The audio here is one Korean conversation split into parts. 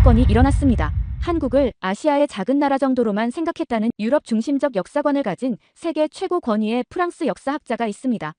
사건이 일어났습니다. 한국을 아시아의 작은 나라 정도로만 생각했다는 유럽 중심적 역사관을 가진 세계 최고 권위의 프랑스 역사학자가 있습니다.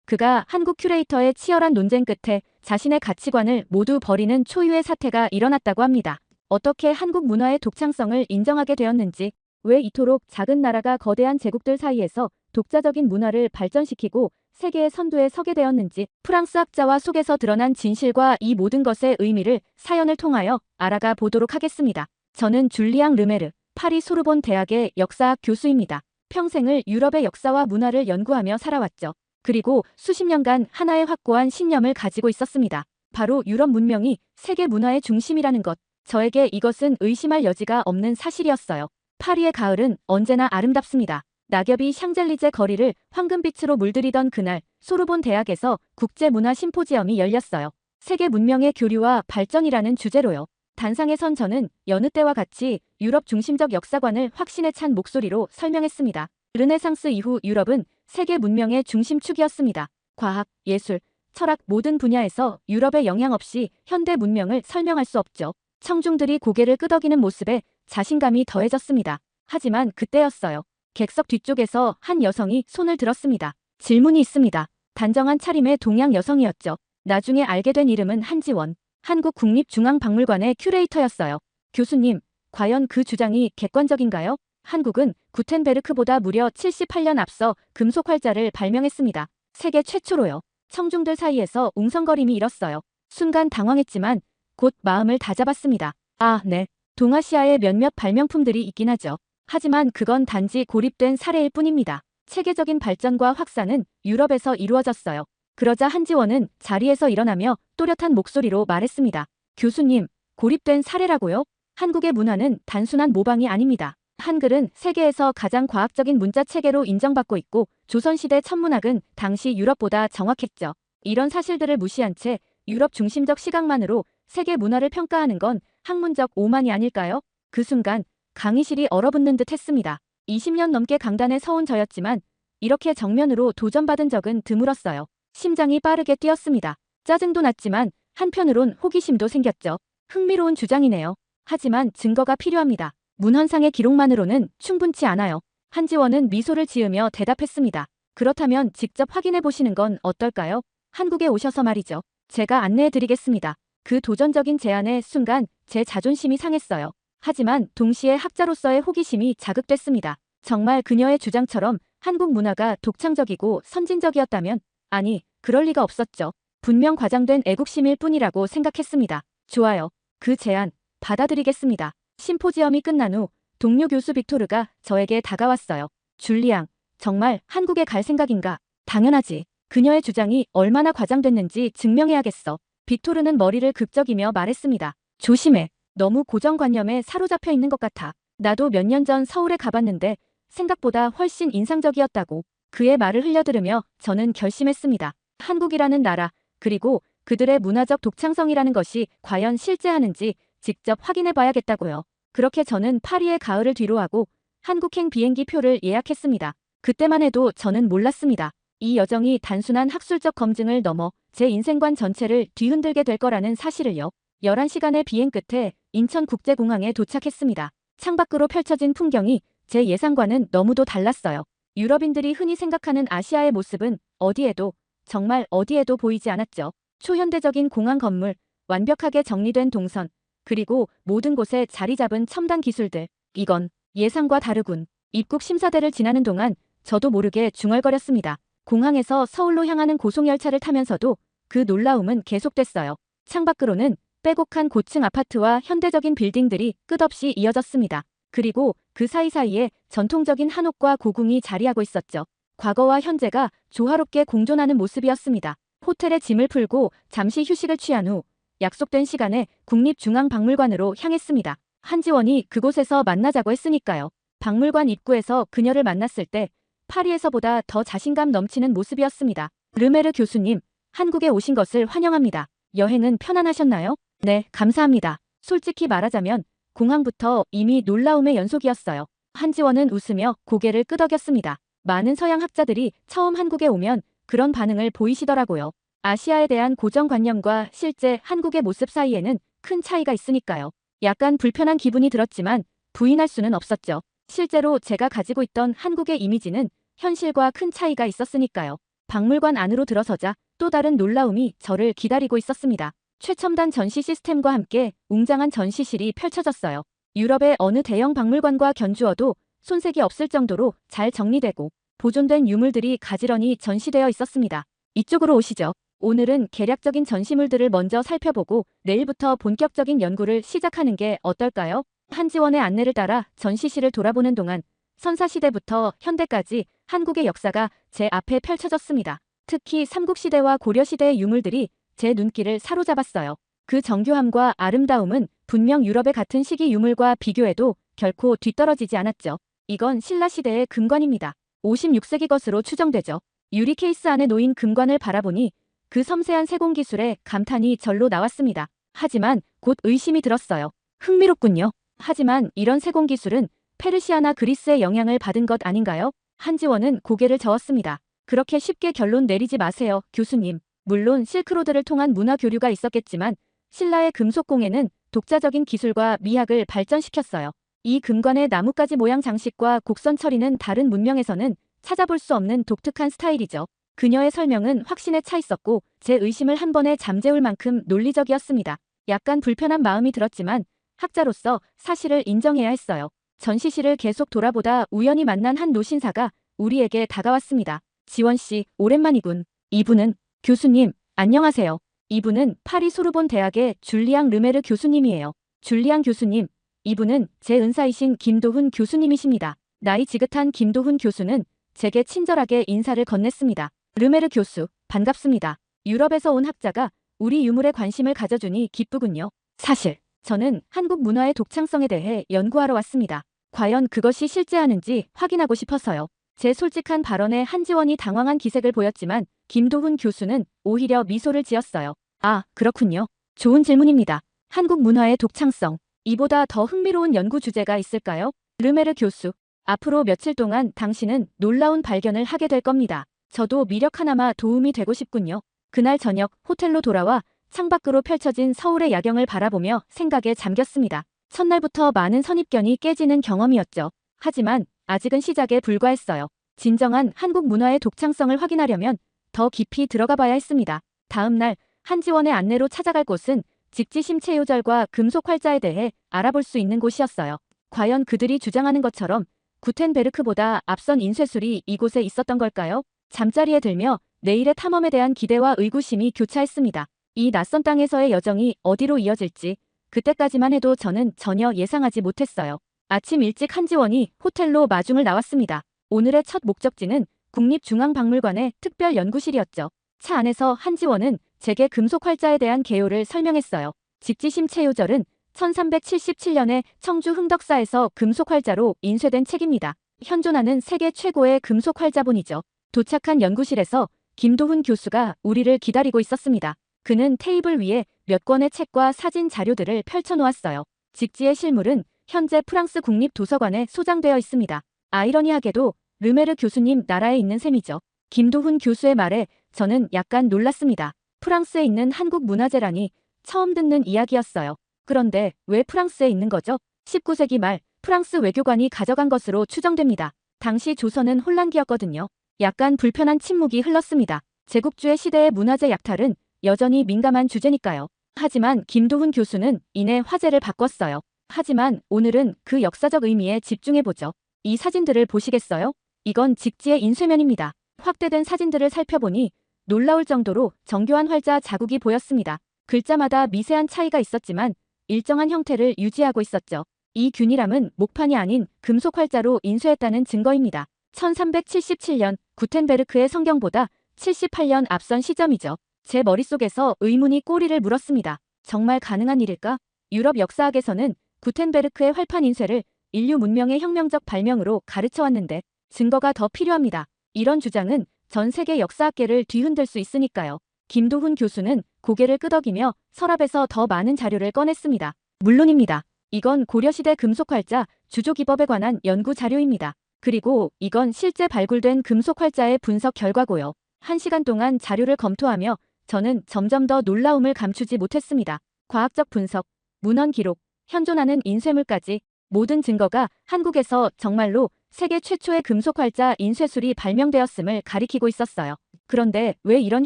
그가 한국 큐레이터의 치열한 논쟁 끝에 자신의 가치관을 모두 버리는 초유의 사태가 일어났다고 합니다. 어떻게 한국 문화의 독창성을 인정하게 되었는지, 왜 이토록 작은 나라가 거대한 제국들 사이에서 독자적인 문화를 발전시키고 세계의 선두에 서게 되었는지, 프랑스 학자와 속에서 드러난 진실과 이 모든 것의 의미를 사연을 통하여 알아가 보도록 하겠습니다. 저는 줄리앙 르메르, 파리 소르본 대학의 역사학 교수입니다. 평생을 유럽의 역사와 문화를 연구하며 살아왔죠. 그리고 수십 년간 하나의 확고한 신념을 가지고 있었습니다. 바로 유럽 문명이 세계 문화의 중심이라는 것. 저에게 이것은 의심할 여지가 없는 사실이었어요. 파리의 가을은 언제나 아름답습니다. 낙엽이 샹젤리제 거리를 황금빛으로 물들이던 그날, 소르본 대학에서 국제문화 심포지엄이 열렸어요. 세계 문명의 교류와 발전이라는 주제로요. 단상에 선 저는 여느 때와 같이 유럽 중심적 역사관을 확신에 찬 목소리로 설명했습니다. 르네상스 이후 유럽은 세계 문명의 중심축이었습니다. 과학, 예술, 철학 모든 분야에서 유럽의 영향 없이 현대 문명을 설명할 수 없죠. 청중들이 고개를 끄덕이는 모습에 자신감이 더해졌습니다. 하지만 그때였어요. 객석 뒤쪽에서 한 여성이 손을 들었습니다. 질문이 있습니다. 단정한 차림의 동양 여성이었죠. 나중에 알게 된 이름은 한지원, 한국국립중앙박물관의 큐레이터였어요. 교수님, 과연 그 주장이 객관적인가요? 한국은 구텐베르크보다 무려 78년 앞서 금속 활자를 발명했습니다. 세계 최초로요. 청중들 사이에서 웅성거림이 일었어요. 순간 당황했지만 곧 마음을 다잡았습니다. 아, 네. 동아시아에 몇몇 발명품들이 있긴 하죠. 하지만 그건 단지 고립된 사례일 뿐입니다. 체계적인 발전과 확산은 유럽에서 이루어졌어요. 그러자 한지원은 자리에서 일어나며 또렷한 목소리로 말했습니다. 교수님, 고립된 사례라고요? 한국의 문화는 단순한 모방이 아닙니다. 한글은 세계에서 가장 과학적인 문자 체계로 인정받고 있고 조선시대 천문학은 당시 유럽보다 정확했죠. 이런 사실들을 무시한 채 유럽 중심적 시각만으로 세계 문화를 평가하는 건 학문적 오만이 아닐까요? 그 순간 강의실이 얼어붙는 듯 했습니다. 20년 넘게 강단에 서온 저였지만 이렇게 정면으로 도전받은 적은 드물었어요. 심장이 빠르게 뛰었습니다. 짜증도 났지만 한편으론 호기심도 생겼죠. 흥미로운 주장이네요. 하지만 증거가 필요합니다. 문헌상의 기록만으로는 충분치 않아요. 한지원은 미소를 지으며 대답했습니다. 그렇다면 직접 확인해 보시는 건 어떨까요? 한국에 오셔서 말이죠. 제가 안내해 드리겠습니다. 그 도전적인 제안의 순간 제 자존심이 상했어요. 하지만 동시에 학자로서의 호기심이 자극됐습니다. 정말 그녀의 주장처럼 한국 문화가 독창적이고 선진적이었다면, 아니, 그럴 리가 없었죠. 분명 과장된 애국심일 뿐이라고 생각했습니다. 좋아요. 그 제안 받아들이겠습니다. 심포지엄이 끝난 후 동료 교수 빅토르가 저에게 다가왔어요. 줄리앙, 정말 한국에 갈 생각인가? 당연하지. 그녀의 주장이 얼마나 과장됐는지 증명해야겠어. 빅토르는 머리를 극적이며 말했습니다. 조심해. 너무 고정관념에 사로잡혀 있는 것 같아. 나도 몇 년 전 서울에 가봤는데 생각보다 훨씬 인상적이었다고. 그의 말을 흘려들으며 저는 결심했습니다. 한국이라는 나라, 그리고 그들의 문화적 독창성이라는 것이 과연 실제하는지 직접 확인해 봐야겠다고요. 그렇게 저는 파리의 가을을 뒤로하고 한국행 비행기 표를 예약했습니다. 그때만 해도 저는 몰랐습니다. 이 여정이 단순한 학술적 검증을 넘어 제 인생관 전체를 뒤흔들게 될 거라는 사실을요. 11시간의 비행 끝에 인천국제공항에 도착했습니다. 창밖으로 펼쳐진 풍경이 제 예상과는 너무도 달랐어요. 유럽인들이 흔히 생각하는 아시아의 모습은 어디에도, 정말 어디에도 보이지 않았죠. 초현대적인 공항 건물, 완벽하게 정리된 동선, 그리고 모든 곳에 자리 잡은 첨단 기술들. 이건 예상과 다르군. 입국 심사대를 지나는 동안 저도 모르게 중얼거렸습니다. 공항에서 서울로 향하는 고속열차를 타면서도 그 놀라움은 계속됐어요. 창밖으로는 빼곡한 고층 아파트와 현대적인 빌딩들이 끝없이 이어졌습니다. 그리고 그 사이사이에 전통적인 한옥과 고궁이 자리하고 있었죠. 과거와 현재가 조화롭게 공존하는 모습이었습니다. 호텔에 짐을 풀고 잠시 휴식을 취한 후 약속된 시간에 국립중앙박물관으로 향했습니다. 한지원이 그곳에서 만나자고 했으니까요. 박물관 입구에서 그녀를 만났을 때 파리에서보다 더 자신감 넘치는 모습이었습니다. 르메르 교수님, 한국에 오신 것을 환영합니다. 여행은 편안하셨나요? 네, 감사합니다. 솔직히 말하자면 공항부터 이미 놀라움의 연속이었어요. 한지원은 웃으며 고개를 끄덕였습니다. 많은 서양 학자들이 처음 한국에 오면 그런 반응을 보이시더라고요. 아시아에 대한 고정관념과 실제 한국의 모습 사이에는 큰 차이가 있으니까요. 약간 불편한 기분이 들었지만 부인할 수는 없었죠. 실제로 제가 가지고 있던 한국의 이미지는 현실과 큰 차이가 있었으니까요. 박물관 안으로 들어서자 또 다른 놀라움이 저를 기다리고 있었습니다. 최첨단 전시 시스템과 함께 웅장한 전시실이 펼쳐졌어요. 유럽의 어느 대형 박물관과 견주어도 손색이 없을 정도로 잘 정리되고 보존된 유물들이 가지런히 전시되어 있었습니다. 이쪽으로 오시죠. 오늘은 개략적인 전시물들을 먼저 살펴보고 내일부터 본격적인 연구를 시작하는 게 어떨까요? 한지원의 안내를 따라 전시실을 돌아보는 동안 선사시대부터 현대까지 한국의 역사가 제 앞에 펼쳐졌습니다. 특히 삼국시대와 고려시대의 유물들이 제 눈길을 사로잡았어요. 그 정교함과 아름다움은 분명 유럽의 같은 시기 유물과 비교해도 결코 뒤떨어지지 않았죠. 이건 신라시대의 금관입니다. 56세기 것으로 추정되죠. 유리 케이스 안에 놓인 금관을 바라보니 그 섬세한 세공 기술에 감탄이 절로 나왔습니다. 하지만 곧 의심이 들었어요. 흥미롭군요. 하지만 이런 세공 기술은 페르시아나 그리스의 영향을 받은 것 아닌가요? 한지원은 고개를 저었습니다. 그렇게 쉽게 결론 내리지 마세요, 교수님. 물론 실크로드를 통한 문화 교류가 있었겠지만 신라의 금속공예는 독자적인 기술과 미학을 발전시켰어요. 이 금관의 나뭇가지 모양 장식과 곡선 처리는 다른 문명에서는 찾아볼 수 없는 독특한 스타일이죠. 그녀의 설명은 확신에 차 있었고 제 의심을 한 번에 잠재울 만큼 논리적이었습니다. 약간 불편한 마음이 들었지만 학자로서 사실을 인정해야 했어요. 전시실을 계속 돌아보다 우연히 만난 한 노신사가 우리에게 다가왔습니다. 지원 씨, 오랜만이군. 이분은 교수님, 안녕하세요. 이분은 파리 소르본 대학의 줄리앙 르메르 교수님이에요. 줄리앙 교수님, 이분은 제 은사이신 김도훈 교수님이십니다. 나이 지긋한 김도훈 교수는 제게 친절하게 인사를 건넸습니다. 르메르 교수, 반갑습니다. 유럽에서 온 학자가 우리 유물에 관심을 가져주니 기쁘군요. 사실 저는 한국 문화의 독창성에 대해 연구하러 왔습니다. 과연 그것이 실제하는지 확인하고 싶어서요. 제 솔직한 발언에 한지원이 당황한 기색을 보였지만 김도훈 교수는 오히려 미소를 지었어요. 아, 그렇군요. 좋은 질문입니다. 한국 문화의 독창성. 이보다 더 흥미로운 연구 주제가 있을까요? 르메르 교수, 앞으로 며칠 동안 당신은 놀라운 발견을 하게 될 겁니다. 저도 미력 하나마 도움이 되고 싶군요. 그날 저녁 호텔로 돌아와 창밖으로 펼쳐진 서울의 야경을 바라보며 생각에 잠겼습니다. 첫날부터 많은 선입견이 깨지는 경험이었죠. 하지만 아직은 시작에 불과했어요. 진정한 한국 문화의 독창성을 확인하려면 더 깊이 들어가 봐야 했습니다. 다음 날 한지원의 안내로 찾아갈 곳은 직지심체요절과 금속 활자에 대해 알아볼 수 있는 곳이었어요. 과연 그들이 주장하는 것처럼 구텐베르크보다 앞선 인쇄술이 이곳에 있었던 걸까요? 잠자리에 들며 내일의 탐험에 대한 기대와 의구심이 교차했습니다. 이 낯선 땅에서의 여정이 어디로 이어질지 그때까지만 해도 저는 전혀 예상하지 못했어요. 아침 일찍 한지원이 호텔로 마중을 나왔습니다. 오늘의 첫 목적지는 국립중앙박물관의 특별연구실이었죠. 차 안에서 한지원은 제게 금속 활자에 대한 개요를 설명했어요. 직지심체요절은 1377년에 청주 흥덕사에서 금속 활자로 인쇄된 책입니다. 현존하는 세계 최고의 금속 활자본이죠. 도착한 연구실에서 김도훈 교수가 우리를 기다리고 있었습니다. 그는 테이블 위에 몇 권의 책과 사진 자료들을 펼쳐놓았어요. 직지의 실물은 현재 프랑스 국립도서관에 소장되어 있습니다. 아이러니하게도 르메르 교수님 나라에 있는 셈이죠. 김도훈 교수의 말에 저는 약간 놀랐습니다. 프랑스에 있는 한국 문화재라니 처음 듣는 이야기였어요. 그런데 왜 프랑스에 있는 거죠? 19세기 말 프랑스 외교관이 가져간 것으로 추정됩니다. 당시 조선은 혼란기였거든요. 약간 불편한 침묵이 흘렀습니다. 제국주의 시대의 문화재 약탈은 여전히 민감한 주제니까요. 하지만 김도훈 교수는 이내 화제를 바꿨어요. 하지만 오늘은 그 역사적 의미에 집중해보죠. 이 사진들을 보시겠어요? 이건 직지의 인쇄면입니다. 확대된 사진들을 살펴보니 놀라울 정도로 정교한 활자 자국이 보였습니다. 글자마다 미세한 차이가 있었지만 일정한 형태를 유지하고 있었죠. 이 균일함은 목판이 아닌 금속 활자로 인쇄했다는 증거입니다. 1377년 구텐베르크의 성경보다 78년 앞선 시점이죠. 제 머릿속에서 의문이 꼬리를 물었습니다. 정말 가능한 일일까? 유럽 역사학에서는 구텐베르크의 활판 인쇄를 인류 문명의 혁명적 발명으로 가르쳐왔는데 증거가 더 필요합니다. 이런 주장은 전 세계 역사학계를 뒤흔들 수 있으니까요. 김도훈 교수는 고개를 끄덕이며 서랍에서 더 많은 자료를 꺼냈습니다. 물론입니다. 이건 고려시대 금속활자 주조기법에 관한 연구 자료입니다. 그리고 이건 실제 발굴된 금속활자의 분석 결과고요. 1시간 동안 자료를 검토하며 저는 점점 더 놀라움을 감추지 못했습니다. 과학적 분석, 문헌 기록, 현존하는 인쇄물까지 모든 증거가 한국에서 정말로 세계 최초의 금속 활자 인쇄술이 발명되었음을 가리키고 있었어요. 그런데 왜 이런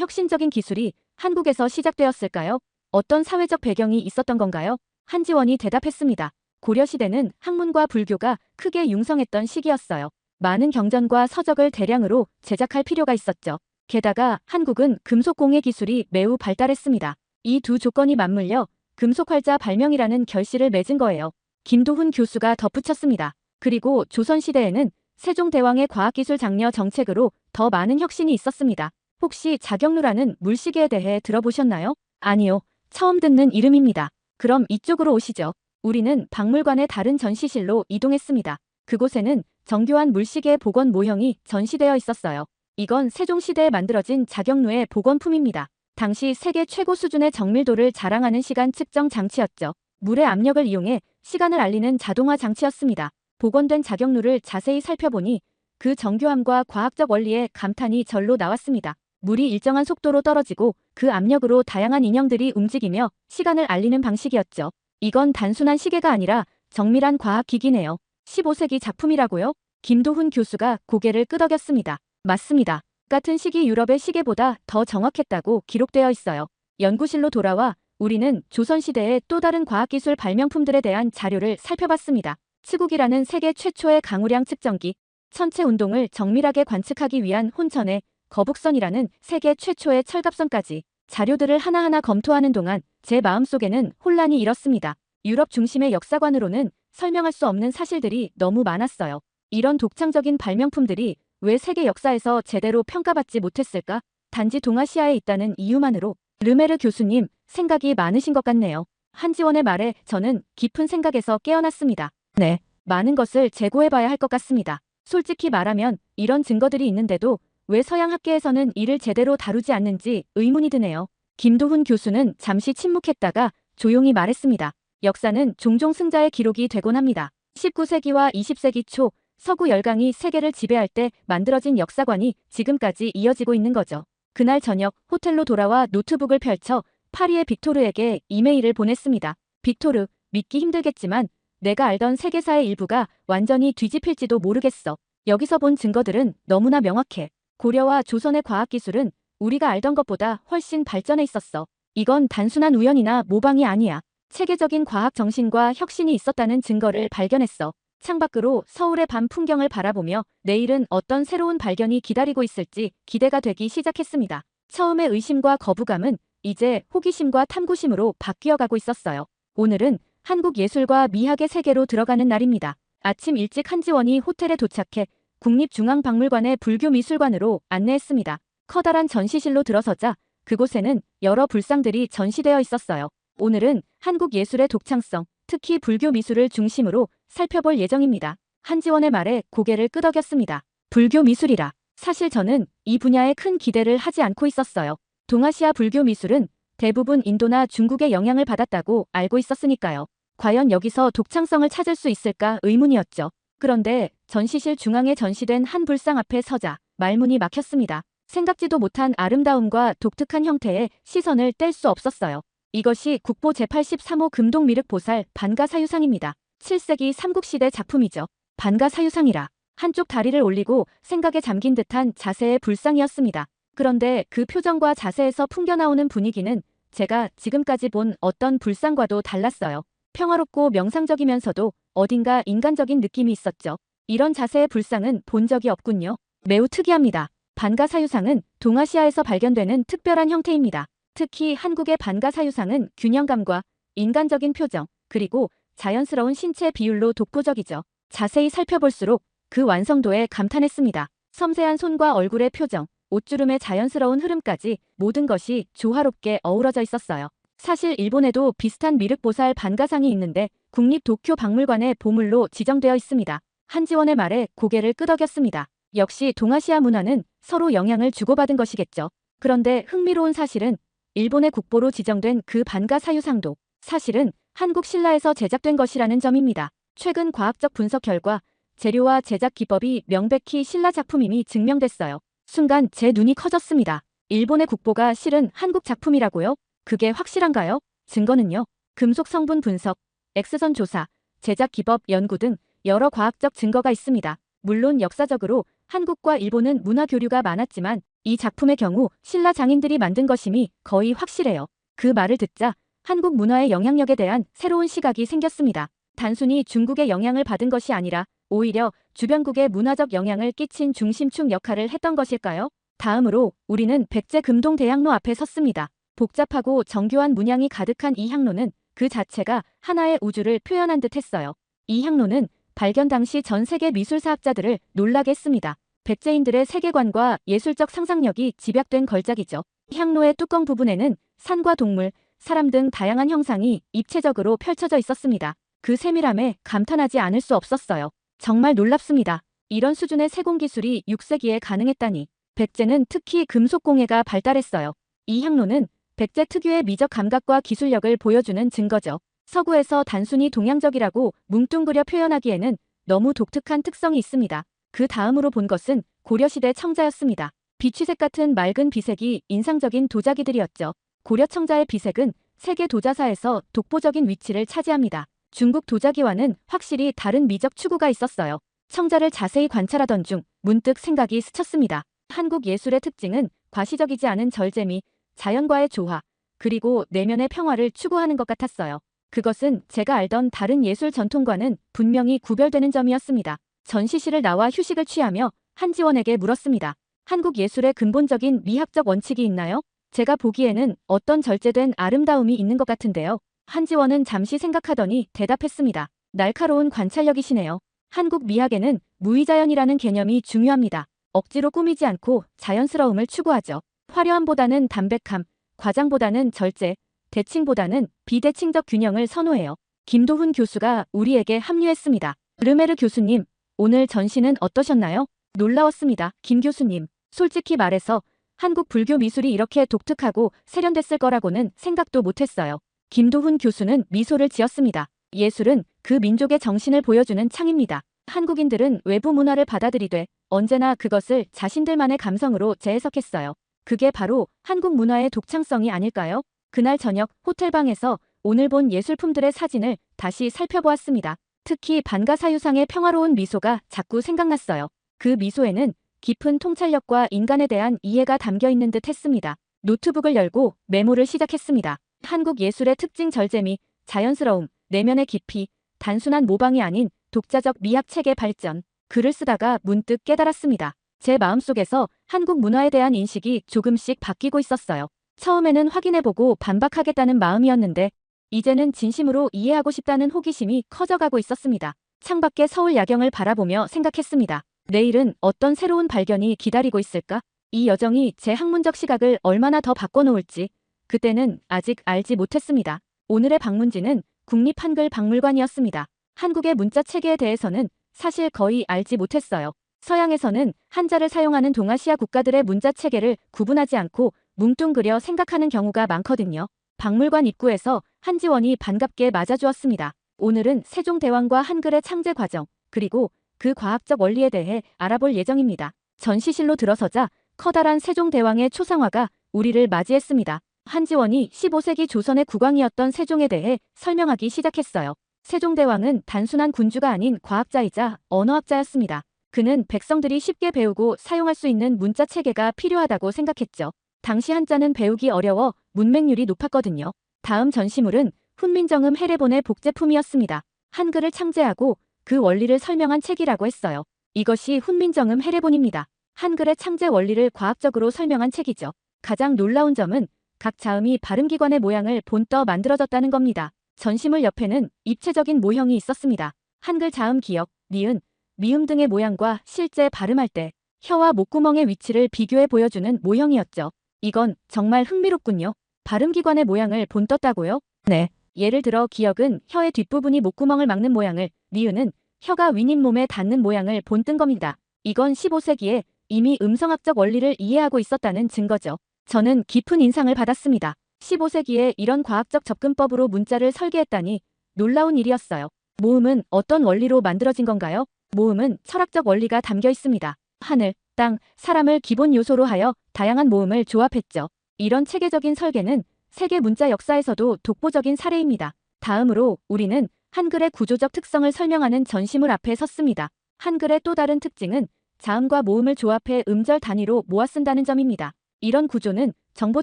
혁신적인 기술이 한국에서 시작되었을까요? 어떤 사회적 배경이 있었던 건가요? 한지원이 대답했습니다. 고려시대는 학문과 불교가 크게 융성했던 시기였어요. 많은 경전과 서적을 대량으로 제작할 필요가 있었죠. 게다가 한국은 금속 공예 기술이 매우 발달했습니다. 이 두 조건이 맞물려 금속 활자 발명이라는 결실을 맺은 거예요. 김도훈 교수가 덧붙였습니다. 그리고 조선시대에는 세종대왕의 과학기술 장려 정책으로 더 많은 혁신이 있었습니다. 혹시 자경루라는 물시계에 대해 들어보셨나요? 아니요. 처음 듣는 이름입니다. 그럼 이쪽으로 오시죠. 우리는 박물관의 다른 전시실로 이동했습니다. 그곳에는 정교한 물시계 복원 모형이 전시되어 있었어요. 이건 세종시대에 만들어진 자경루의 복원품입니다. 당시 세계 최고 수준의 정밀도를 자랑하는 시간 측정 장치였죠. 물의 압력을 이용해 시간을 알리는 자동화 장치였습니다. 복원된 자경루를 자세히 살펴보니 그 정교함과 과학적 원리에 감탄이 절로 나왔습니다. 물이 일정한 속도로 떨어지고 그 압력으로 다양한 인형들이 움직이며 시간을 알리는 방식이었죠. 이건 단순한 시계가 아니라 정밀한 과학기기네요. 15세기 작품이라고요? 김도훈 교수가 고개를 끄덕였습니다. 맞습니다. 같은 시기 유럽의 시계보다 더 정확했다고 기록되어 있어요. 연구실로 돌아와 우리는 조선시대의 또 다른 과학기술 발명품들에 대한 자료를 살펴봤습니다. 치국이라는 세계 최초의 강우량 측정기, 천체 운동을 정밀하게 관측하기 위한 혼천의 거북선이라는 세계 최초의 철갑선까지 자료들을 하나하나 검토하는 동안 제 마음속에는 혼란이 일었습니다. 유럽 중심의 역사관으로는 설명할 수 없는 사실들이 너무 많았어요. 이런 독창적인 발명품들이 왜 세계 역사에서 제대로 평가받지 못했을까? 단지 동아시아에 있다는 이유만으로. 르메르 교수님, 생각이 많으신 것 같네요. 한지원의 말에 저는 깊은 생각에서 깨어났습니다. 네, 많은 것을 재고해봐야 할 것 같습니다. 솔직히 말하면 이런 증거들이 있는데도 왜 서양 학계에서는 이를 제대로 다루지 않는지 의문이 드네요. 김도훈 교수는 잠시 침묵했다가 조용히 말했습니다. 역사는 종종 승자의 기록이 되곤 합니다. 19세기와 20세기 초 서구 열강이 세계를 지배할 때 만들어진 역사관이 지금까지 이어지고 있는 거죠. 그날 저녁 호텔로 돌아와 노트북을 펼쳐 파리의 빅토르에게 이메일을 보냈습니다. 빅토르, 믿기 힘들겠지만 내가 알던 세계사의 일부가 완전히 뒤집힐지도 모르겠어. 여기서 본 증거들은 너무나 명확해. 고려와 조선의 과학기술은 우리가 알던 것보다 훨씬 발전해 있었어. 이건 단순한 우연이나 모방이 아니야. 체계적인 과학 정신과 혁신이 있었다는 증거를 발견했어. 창밖으로 서울의 밤 풍경을 바라보며 내일은 어떤 새로운 발견이 기다리고 있을지 기대가 되기 시작했습니다. 처음의 의심과 거부감은 이제 호기심과 탐구심으로 바뀌어가고 있었어요. 오늘은 한국 예술과 미학의 세계로 들어가는 날입니다. 아침 일찍 한지원이 호텔에 도착해 국립중앙박물관의 불교미술관으로 안내했습니다. 커다란 전시실로 들어서자 그곳에는 여러 불상들이 전시되어 있었어요. 오늘은 한국 예술의 독창성, 특히 불교 미술을 중심으로 살펴볼 예정입니다. 한지원의 말에 고개를 끄덕였습니다. 불교 미술이라. 사실 저는 이 분야에 큰 기대를 하지 않고 있었어요. 동아시아 불교 미술은 대부분 인도나 중국의 영향을 받았다고 알고 있었으니까요. 과연 여기서 독창성을 찾을 수 있을까 의문이었죠. 그런데 전시실 중앙에 전시된 한 불상 앞에 서자 말문이 막혔습니다. 생각지도 못한 아름다움과 독특한 형태에 시선을 뗄 수 없었어요. 이것이 국보 제83호 금동미륵보살 반가사유상입니다. 7세기 삼국시대 작품이죠. 반가사유상이라. 한쪽 다리를 올리고 생각에 잠긴 듯한 자세의 불상이었습니다. 그런데 그 표정과 자세에서 풍겨나오는 분위기는 제가 지금까지 본 어떤 불상과도 달랐어요. 평화롭고 명상적이면서도 어딘가 인간적인 느낌이 있었죠. 이런 자세의 불상은 본 적이 없군요. 매우 특이합니다. 반가사유상은 동아시아에서 발견되는 특별한 형태입니다. 특히 한국의 반가사유상은 균형감과 인간적인 표정, 그리고 자연스러운 신체 비율로 독보적이죠. 자세히 살펴볼수록 그 완성도에 감탄했습니다. 섬세한 손과 얼굴의 표정, 옷주름의 자연스러운 흐름까지 모든 것이 조화롭게 어우러져 있었어요. 사실 일본에도 비슷한 미륵보살 반가상이 있는데 국립도쿄박물관의 보물로 지정되어 있습니다. 한지원의 말에 고개를 끄덕였습니다. 역시 동아시아 문화는 서로 영향을 주고받은 것이겠죠. 그런데 흥미로운 사실은 일본의 국보로 지정된 그 반가사유상도 사실은 한국 신라에서 제작된 것이라는 점입니다. 최근 과학적 분석 결과 재료와 제작 기법이 명백히 신라 작품임이 증명됐어요. 순간 제 눈이 커졌습니다. 일본의 국보가 실은 한국 작품이라고요? 그게 확실한가요? 증거는요? 금속 성분 분석, X선 조사, 제작 기법 연구 등 여러 과학적 증거가 있습니다. 물론 역사적으로 한국과 일본은 문화 교류가 많았지만 이 작품의 경우 신라 장인들이 만든 것임이 거의 확실해요. 그 말을 듣자 한국 문화의 영향력에 대한 새로운 시각이 생겼습니다. 단순히 중국의 영향을 받은 것이 아니라 오히려 주변국에 문화적 영향을 끼친 중심축 역할을 했던 것일까요? 다음으로 우리는 백제 금동대향로 앞에 섰습니다. 복잡하고 정교한 문양이 가득한 이 향로는 그 자체가 하나의 우주를 표현한 듯 했어요. 이 향로는 발견 당시 전 세계 미술사학자들을 놀라게 했습니다. 백제인들의 세계관과 예술적 상상력이 집약된 걸작이죠. 향로의 뚜껑 부분에는 산과 동물, 사람 등 다양한 형상이 입체적으로 펼쳐져 있었습니다. 그 세밀함에 감탄하지 않을 수 없었어요. 정말 놀랍습니다. 이런 수준의 세공 기술이 6세기에 가능했다니. 백제는 특히 금속 공예가 발달했어요. 이 향로는 백제 특유의 미적 감각과 기술력을 보여주는 증거죠. 서구에서 단순히 동양적이라고 뭉뚱그려 표현하기에는 너무 독특한 특성이 있습니다. 그 다음으로 본 것은 고려시대 청자였습니다. 비취색 같은 맑은 비색이 인상적인 도자기들이었죠. 고려 청자의 비색은 세계 도자사에서 독보적인 위치를 차지합니다. 중국 도자기와는 확실히 다른 미적 추구가 있었어요. 청자를 자세히 관찰하던 중 문득 생각이 스쳤습니다. 한국 예술의 특징은 과시적이지 않은 절제미, 자연과의 조화, 그리고 내면의 평화를 추구하는 것 같았어요. 그것은 제가 알던 다른 예술 전통과는 분명히 구별되는 점이었습니다. 전시실을 나와 휴식을 취하며 한지원에게 물었습니다. 한국 예술의 근본적인 미학적 원칙이 있나요? 제가 보기에는 어떤 절제된 아름다움이 있는 것 같은데요. 한지원은 잠시 생각하더니 대답했습니다. 날카로운 관찰력이시네요. 한국 미학에는 무의자연이라는 개념이 중요합니다. 억지로 꾸미지 않고 자연스러움을 추구하죠. 화려함보다는 담백함, 과장보다는 절제, 대칭보다는 비대칭적 균형을 선호해요. 김도훈 교수가 우리에게 합류했습니다. 르메르 교수님, 오늘 전시는 어떠셨나요? 놀라웠습니다. 김 교수님, 솔직히 말해서 한국 불교 미술이 이렇게 독특하고 세련됐을 거라고는 생각도 못했어요. 김도훈 교수는 미소를 지었습니다. 예술은 그 민족의 정신을 보여주는 창입니다. 한국인들은 외부 문화를 받아들이되 언제나 그것을 자신들만의 감성으로 재해석했어요. 그게 바로 한국 문화의 독창성이 아닐까요? 그날 저녁 호텔방에서 오늘 본 예술품들의 사진을 다시 살펴보았습니다. 특히 반가사유상의 평화로운 미소가 자꾸 생각났어요. 그 미소에는 깊은 통찰력과 인간에 대한 이해가 담겨 있는 듯 했습니다. 노트북을 열고 메모를 시작했습니다. 한국 예술의 특징 절제미, 자연스러움, 내면의 깊이, 단순한 모방이 아닌 독자적 미학 체계 발전. 글을 쓰다가 문득 깨달았습니다. 제 마음속에서 한국 문화에 대한 인식이 조금씩 바뀌고 있었어요. 처음에는 확인해보고 반박하겠다는 마음이었는데 이제는 진심으로 이해하고 싶다는 호기심이 커져가고 있었습니다. 창밖의 서울 야경을 바라보며 생각했습니다. 내일은 어떤 새로운 발견이 기다리고 있을까? 이 여정이 제 학문적 시각을 얼마나 더 바꿔놓을지 그때는 아직 알지 못했습니다. 오늘의 방문지는 국립한글박물관이었습니다. 한국의 문자 체계에 대해서는 사실 거의 알지 못했어요. 서양에서는 한자를 사용하는 동아시아 국가들의 문자 체계를 구분하지 않고 뭉뚱그려 생각하는 경우가 많거든요. 박물관 입구에서 한지원이 반갑게 맞아주었습니다. 오늘은 세종대왕과 한글의 창제 과정, 그리고 그 과학적 원리에 대해 알아볼 예정입니다. 전시실로 들어서자 커다란 세종대왕의 초상화가 우리를 맞이했습니다. 한지원이 15세기 조선의 국왕이었던 세종에 대해 설명하기 시작했어요. 세종대왕은 단순한 군주가 아닌 과학자이자 언어학자였습니다. 그는 백성들이 쉽게 배우고 사용할 수 있는 문자 체계가 필요하다고 생각했죠. 당시 한자는 배우기 어려워 문맹률이 높았거든요. 다음 전시물은 훈민정음 해례본의 복제품이었습니다. 한글을 창제하고 그 원리를 설명한 책이라고 했어요. 이것이 훈민정음 해례본입니다. 한글의 창제 원리를 과학적으로 설명한 책이죠. 가장 놀라운 점은 각 자음이 발음기관의 모양을 본떠 만들어졌다는 겁니다. 전시물 옆에는 입체적인 모형이 있었습니다. 한글 자음 기역, 니은, 미음 등의 모양과 실제 발음할 때 혀와 목구멍의 위치를 비교해 보여주는 모형이었죠. 이건 정말 흥미롭군요. 발음기관의 모양을 본떴다고요? 네. 예를 들어 기역은 혀의 뒷부분이 목구멍을 막는 모양을, 니은은 혀가 윗잇몸에 닿는 모양을 본뜬 겁니다. 이건 15세기에 이미 음성학적 원리를 이해하고 있었다는 증거죠. 저는 깊은 인상을 받았습니다. 15세기에 이런 과학적 접근법으로 문자를 설계했다니 놀라운 일이었어요. 모음은 어떤 원리로 만들어진 건가요? 모음은 철학적 원리가 담겨 있습니다. 하늘, 땅, 사람을 기본 요소로 하여 다양한 모음을 조합했죠. 이런 체계적인 설계는 세계 문자 역사에서도 독보적인 사례입니다. 다음으로 우리는 한글의 구조적 특성을 설명하는 전시물 앞에 섰습니다. 한글의 또 다른 특징은 자음과 모음을 조합해 음절 단위로 모아 쓴다는 점입니다. 이런 구조는 정보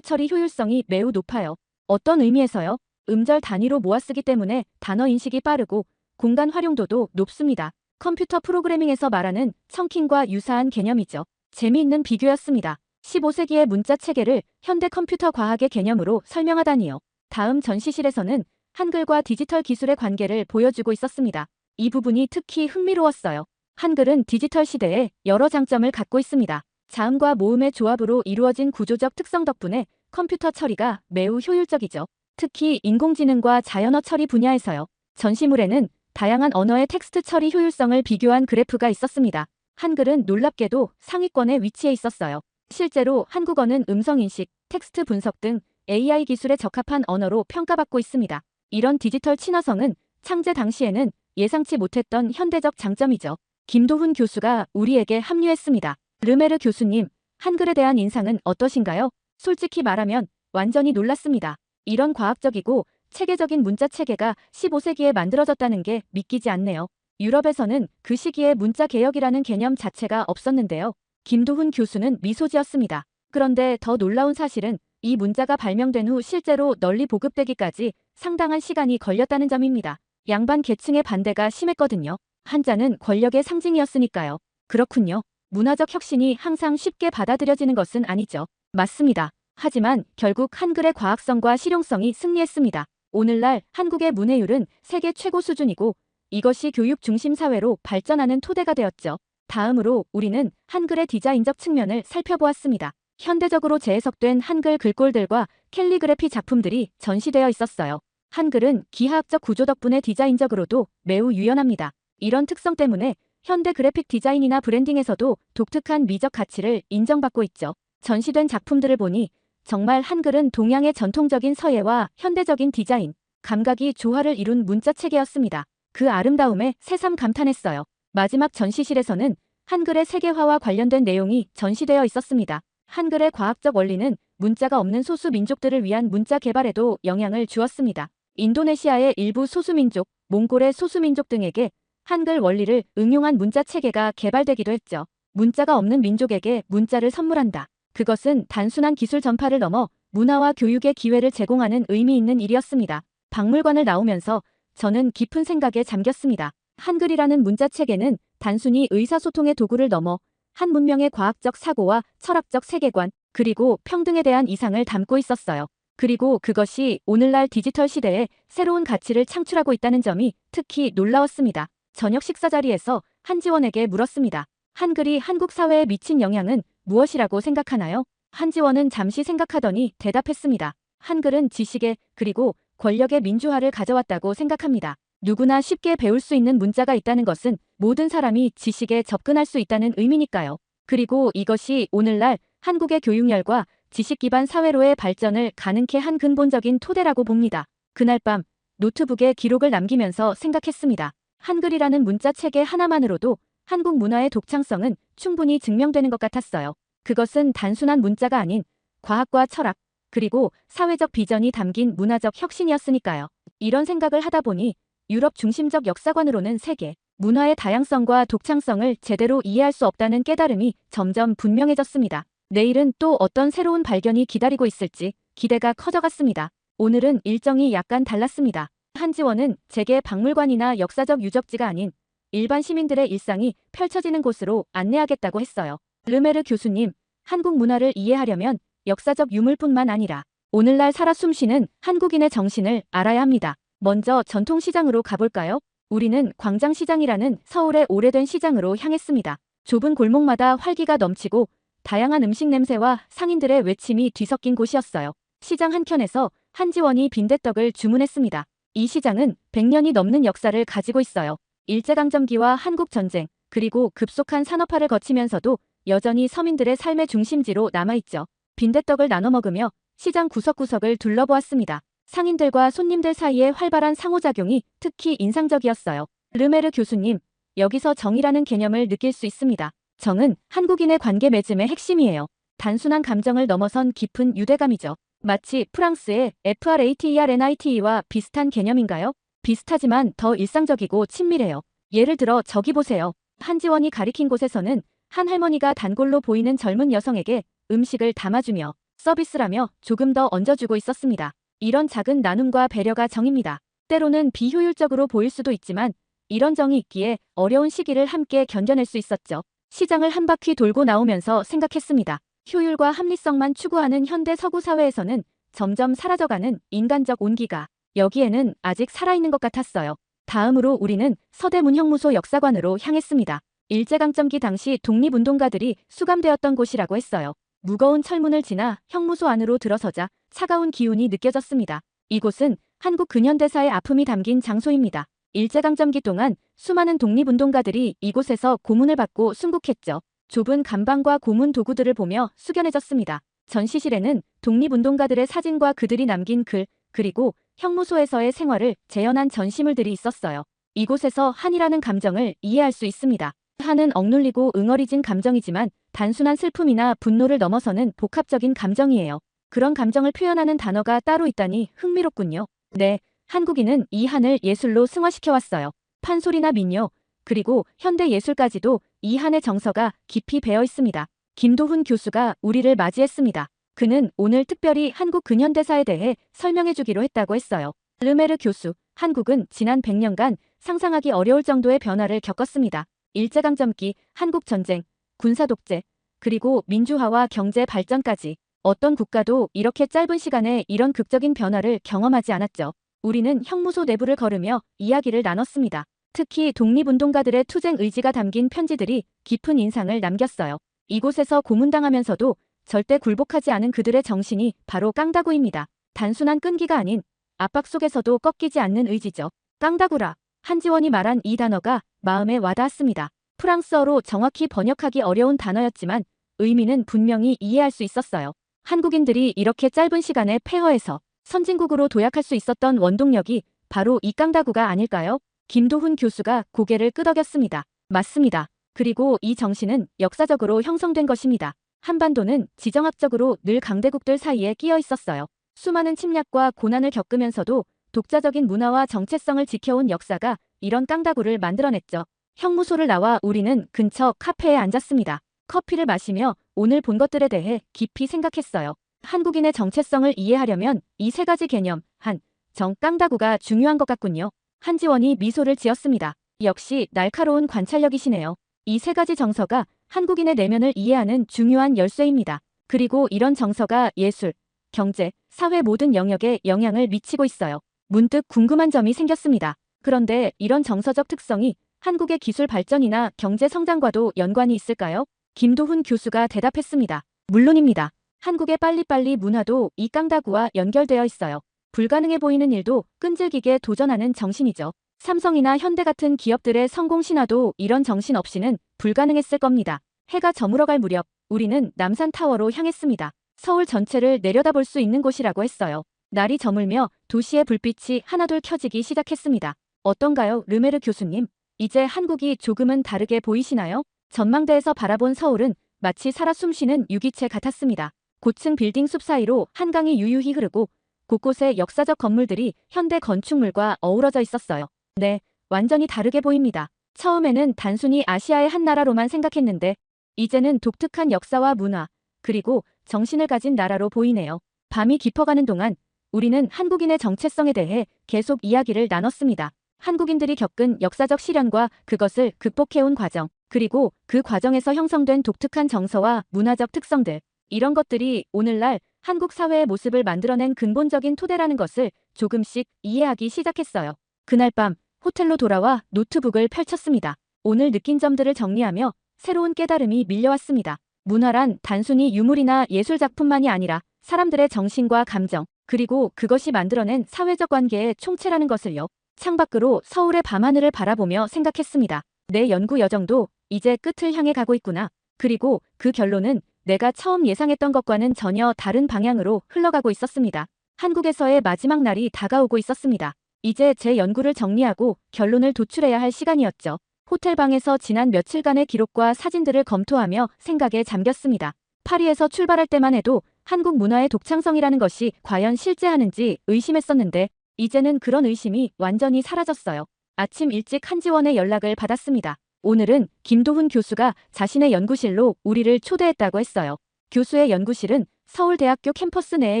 처리 효율성이 매우 높아요. 어떤 의미에서요? 음절 단위로 모아 쓰기 때문에 단어 인식이 빠르고 공간 활용도도 높습니다. 컴퓨터 프로그래밍에서 말하는 청킹과 유사한 개념이죠. 재미있는 비교였습니다. 15세기의 문자 체계를 현대 컴퓨터 과학의 개념으로 설명하다니요. 다음 전시실에서는 한글과 디지털 기술의 관계를 보여주고 있었습니다. 이 부분이 특히 흥미로웠어요. 한글은 디지털 시대에 여러 장점을 갖고 있습니다. 자음과 모음의 조합으로 이루어진 구조적 특성 덕분에 컴퓨터 처리가 매우 효율적이죠. 특히 인공지능과 자연어 처리 분야에서요. 전시물에는 다양한 언어의 텍스트 처리 효율성을 비교한 그래프가 있었습니다. 한글은 놀랍게도 상위권에 위치해 있었어요. 실제로 한국어는 음성인식, 텍스트 분석 등 AI 기술에 적합한 언어로 평가받고 있습니다. 이런 디지털 친화성은 창제 당시에는 예상치 못했던 현대적 장점이죠. 김도훈 교수가 우리에게 합류했습니다. 르메르 교수님, 한글에 대한 인상은 어떠신가요? 솔직히 말하면 완전히 놀랐습니다. 이런 과학적이고 체계적인 문자 체계가 15세기에 만들어졌다는 게 믿기지 않네요. 유럽에서는 그 시기에 문자 개혁이라는 개념 자체가 없었는데요. 김도훈 교수는 미소 지었습니다. 그런데 더 놀라운 사실은 이 문자가 발명된 후 실제로 널리 보급되기까지 상당한 시간이 걸렸다는 점입니다. 양반 계층의 반대가 심했거든요. 한자는 권력의 상징이었으니까요. 그렇군요. 문화적 혁신이 항상 쉽게 받아들여지는 것은 아니죠. 맞습니다. 하지만 결국 한글의 과학성과 실용성이 승리했습니다. 오늘날 한국의 문해율은 세계 최고 수준이고 이것이 교육 중심 사회로 발전하는 토대가 되었죠. 다음으로 우리는 한글의 디자인적 측면을 살펴보았습니다. 현대적으로 재해석된 한글 글꼴들과 캘리그래피 작품들이 전시되어 있었어요. 한글은 기하학적 구조 덕분에 디자인적으로도 매우 유연합니다. 이런 특성 때문에 현대 그래픽 디자인이나 브랜딩에서도 독특한 미적 가치를 인정받고 있죠. 전시된 작품들을 보니 정말 한글은 동양의 전통적인 서예와 현대적인 디자인, 감각이 조화를 이룬 문자 체계였습니다. 그 아름다움에 새삼 감탄했어요. 마지막 전시실에서는 한글의 세계화와 관련된 내용이 전시되어 있었습니다. 한글의 과학적 원리는 문자가 없는 소수 민족들을 위한 문자 개발에도 영향을 주었습니다. 인도네시아의 일부 소수민족, 몽골의 소수민족 등에게 한글 원리를 응용한 문자 체계가 개발되기도 했죠. 문자가 없는 민족에게 문자를 선물한다. 그것은 단순한 기술 전파를 넘어 문화와 교육의 기회를 제공하는 의미 있는 일이었습니다. 박물관을 나오면서 저는 깊은 생각에 잠겼습니다. 한글이라는 문자 체계는 단순히 의사소통의 도구를 넘어 한 문명의 과학적 사고와 철학적 세계관, 그리고 평등에 대한 이상을 담고 있었어요. 그리고 그것이 오늘날 디지털 시대에 새로운 가치를 창출하고 있다는 점이 특히 놀라웠습니다. 저녁 식사 자리에서 한지원에게 물었습니다. 한글이 한국 사회에 미친 영향은 무엇이라고 생각하나요? 한지원은 잠시 생각하더니 대답했습니다. 한글은 지식의 그리고 권력의 민주화를 가져왔다고 생각합니다. 누구나 쉽게 배울 수 있는 문자가 있다는 것은 모든 사람이 지식에 접근할 수 있다는 의미니까요. 그리고 이것이 오늘날 한국의 교육열과 지식 기반 사회로의 발전을 가능케 한 근본적인 토대라고 봅니다. 그날 밤 노트북에 기록을 남기면서 생각했습니다. 한글이라는 문자 체계 하나만으로도 한국 문화의 독창성은 충분히 증명되는 것 같았어요. 그것은 단순한 문자가 아닌 과학과 철학, 그리고 사회적 비전이 담긴 문화적 혁신이었으니까요. 이런 생각을 하다 보니 유럽 중심적 역사관으로는 세계 문화의 다양성과 독창성을 제대로 이해할 수 없다는 깨달음이 점점 분명해졌습니다. 내일은 또 어떤 새로운 발견이 기다리고 있을지 기대가 커져갔습니다. 오늘은 일정이 약간 달랐습니다. 한지원은 제게 박물관이나 역사적 유적지가 아닌 일반 시민들의 일상이 펼쳐지는 곳으로 안내하겠다고 했어요. 르메르 교수님, 한국 문화를 이해하려면 역사적 유물뿐만 아니라 오늘날 살아 숨쉬는 한국인의 정신을 알아야 합니다. 먼저 전통시장으로 가볼까요? 우리는 광장시장이라는 서울의 오래된 시장으로 향했습니다. 좁은 골목마다 활기가 넘치고 다양한 음식 냄새와 상인들의 외침이 뒤섞인 곳이었어요. 시장 한켠에서 한지원이 빈대떡을 주문했습니다. 이 시장은 100년이 넘는 역사를 가지고 있어요. 일제강점기와 한국전쟁, 그리고 급속한 산업화를 거치면서도 여전히 서민들의 삶의 중심지로 남아있죠. 빈대떡을 나눠 먹으며 시장 구석구석을 둘러보았습니다. 상인들과 손님들 사이의 활발한 상호작용이 특히 인상적이었어요. 르메르 교수님, 여기서 정이라는 개념을 느낄 수 있습니다. 정은 한국인의 관계 맺음의 핵심이에요. 단순한 감정을 넘어선 깊은 유대감이죠. 마치 프랑스의 FRATERNITE와 비슷한 개념인가요? 비슷하지만 더 일상적이고 친밀해요. 예를 들어 저기 보세요. 한지원이 가리킨 곳에서는 한 할머니가 단골로 보이는 젊은 여성에게 음식을 담아주며 서비스라며 조금 더 얹어주고 있었습니다. 이런 작은 나눔과 배려가 정입니다. 때로는 비효율적으로 보일 수도 있지만 이런 정이 있기에 어려운 시기를 함께 견뎌낼 수 있었죠. 시장을 한 바퀴 돌고 나오면서 생각했습니다. 효율과 합리성만 추구하는 현대 서구 사회에서는 점점 사라져가는 인간적 온기가 여기에는 아직 살아있는 것 같았어요. 다음으로 우리는 서대문 형무소 역사관으로 향했습니다. 일제강점기 당시 독립운동가들이 수감되었던 곳이라고 했어요. 무거운 철문을 지나 형무소 안으로 들어서자 차가운 기운이 느껴졌습니다. 이곳은 한국 근현대사의 아픔이 담긴 장소입니다. 일제강점기 동안 수많은 독립운동가들이 이곳에서 고문을 받고 순국했죠. 좁은 감방과 고문 도구들을 보며 숙연해졌습니다. 전시실에는 독립운동가들의 사진과 그들이 남긴 글, 그리고 형무소에서의 생활을 재현한 전시물들이 있었어요. 이곳에서 한이라는 감정을 이해할 수 있습니다. 한은 억눌리고 응어리진 감정이지만 단순한 슬픔이나 분노를 넘어서는 복합적인 감정이에요. 그런 감정을 표현하는 단어가 따로 있다니 흥미롭군요. 네, 한국인은 이 한을 예술로 승화시켜왔어요. 판소리나 민요, 그리고 현대 예술까지도 이 한의 정서가 깊이 배어 있습니다. 김도훈 교수가 우리를 맞이했습니다. 그는 오늘 특별히 한국 근현대사에 대해 설명해 주기로 했다고 했어요. 르메르 교수, 한국은 지난 100년간 상상하기 어려울 정도의 변화를 겪었습니다. 일제강점기, 한국전쟁, 군사독재, 그리고 민주화와 경제 발전까지 어떤 국가도 이렇게 짧은 시간에 이런 극적인 변화를 경험하지 않았죠. 우리는 형무소 내부를 걸으며 이야기를 나눴습니다. 특히 독립운동가들의 투쟁 의지가 담긴 편지들이 깊은 인상을 남겼어요. 이곳에서 고문당하면서도 절대 굴복하지 않은 그들의 정신이 바로 깡다구입니다. 단순한 끈기가 아닌 압박 속에서도 꺾이지 않는 의지죠. 깡다구라. 한지원이 말한 이 단어가 마음에 와닿았습니다. 프랑스어로 정확히 번역하기 어려운 단어였지만 의미는 분명히 이해할 수 있었어요. 한국인들이 이렇게 짧은 시간에 폐허해서 선진국으로 도약할 수 있었던 원동력이 바로 이 깡다구가 아닐까요? 김도훈 교수가 고개를 끄덕였습니다. 맞습니다. 그리고 이 정신은 역사적으로 형성된 것입니다. 한반도는 지정학적으로 늘 강대국들 사이에 끼어 있었어요. 수많은 침략과 고난을 겪으면서도 독자적인 문화와 정체성을 지켜온 역사가 이런 깡다구를 만들어냈죠. 형무소를 나와 우리는 근처 카페에 앉았습니다. 커피를 마시며 오늘 본 것들에 대해 깊이 생각했어요. 한국인의 정체성을 이해하려면 이 세 가지 개념, 한, 정, 깡다구가 중요한 것 같군요. 한지원이 미소를 지었습니다. 역시 날카로운 관찰력이시네요. 이 세 가지 정서가 한국인의 내면을 이해하는 중요한 열쇠입니다. 그리고 이런 정서가 예술, 경제, 사회 모든 영역에 영향을 미치고 있어요. 문득 궁금한 점이 생겼습니다. 그런데 이런 정서적 특성이 한국의 기술 발전이나 경제 성장과도 연관이 있을까요? 김도훈 교수가 대답했습니다. 물론입니다. 한국의 빨리빨리 문화도 이 깡다구와 연결되어 있어요. 불가능해 보이는 일도 끈질기게 도전하는 정신이죠. 삼성이나 현대 같은 기업들의 성공 신화도 이런 정신 없이는 불가능했을 겁니다. 해가 저물어갈 무렵 우리는 남산타워로 향했습니다. 서울 전체를 내려다볼 수 있는 곳이라고 했어요. 날이 저물며 도시의 불빛이 하나둘 켜지기 시작했습니다. 어떤가요, 르메르 교수님? 이제 한국이 조금은 다르게 보이시나요? 전망대에서 바라본 서울은 마치 살아 숨쉬는 유기체 같았습니다. 고층 빌딩 숲 사이로 한강이 유유히 흐르고 곳곳에 역사적 건물들이 현대 건축물과 어우러져 있었어요. 네, 완전히 다르게 보입니다. 처음에는 단순히 아시아의 한 나라로만 생각했는데 이제는 독특한 역사와 문화, 그리고 정신을 가진 나라로 보이네요. 밤이 깊어가는 동안 우리는 한국인의 정체성에 대해 계속 이야기를 나눴습니다. 한국인들이 겪은 역사적 시련과 그것을 극복해온 과정, 그리고 그 과정에서 형성된 독특한 정서와 문화적 특성들, 이런 것들이 오늘날 한국 사회의 모습을 만들어낸 근본적인 토대라는 것을 조금씩 이해하기 시작했어요. 그날 밤 호텔로 돌아와 노트북을 펼쳤습니다. 오늘 느낀 점들을 정리하며 새로운 깨달음이 밀려왔습니다. 문화란 단순히 유물이나 예술작품만이 아니라 사람들의 정신과 감정, 그리고 그것이 만들어낸 사회적 관계의 총체라는 것을요. 창밖으로 서울의 밤하늘을 바라보며 생각했습니다. 내 연구 여정도 이제 끝을 향해 가고 있구나. 그리고 그 결론은 내가 처음 예상했던 것과는 전혀 다른 방향으로 흘러가고 있었습니다. 한국에서의 마지막 날이 다가오고 있었습니다. 이제 제 연구를 정리하고 결론을 도출해야 할 시간이었죠. 호텔방에서 지난 며칠간의 기록과 사진들을 검토하며 생각에 잠겼습니다. 파리에서 출발할 때만 해도 한국 문화의 독창성이라는 것이 과연 실제하는지 의심했었는데 이제는 그런 의심이 완전히 사라졌어요. 아침 일찍 한지원의 연락을 받았습니다. 오늘은 김도훈 교수가 자신의 연구실로 우리를 초대했다고 했어요. 교수의 연구실은 서울대학교 캠퍼스 내에